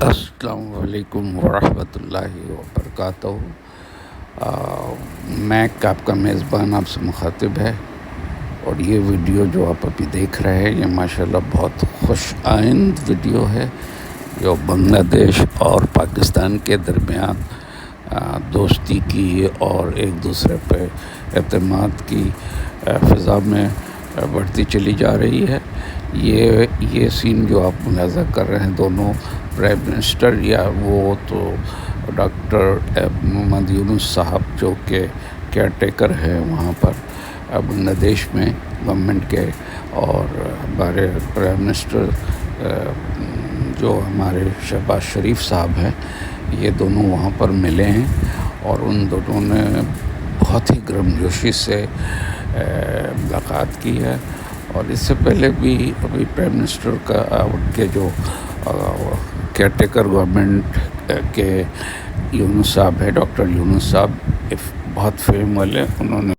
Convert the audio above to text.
السلام علیکم ورحمۃ اللہ وبرکاتہ۔ میک آپ کا میزبان آپ سے مخاطب ہے، اور یہ ویڈیو جو آپ ابھی دیکھ رہے ہیں یہ ماشاءاللہ بہت خوش آئند ویڈیو ہے، جو بنگلہ دیش اور پاکستان کے درمیان دوستی کی اور ایک دوسرے پہ اعتماد کی فضا میں بڑھتی چلی جا رہی ہے۔ یہ سین جو آپ ملاحظہ کر رہے ہیں، دونوں پرائم منسٹر یا وہ تو ڈاکٹر محمد یونس صاحب جو کہ کیئر ٹیکر ہیں وہاں پر بنگلہ دیش میں گورنمنٹ کے، اور ہمارے پرائم منسٹر جو ہمارے شہباز شریف صاحب ہیں، یہ دونوں وہاں پر ملے ہیں، اور ان دونوں نے بہت ہی گرمجوشی سے ملاقات کی ہے۔ اور اس سے پہلے بھی ابھی پرائم منسٹر کا ان کے جو کیئر ٹیکر گورنمنٹ کے یونس صاحب ہے، ڈاکٹر یونس صاحب بہت فیم والے، انہوں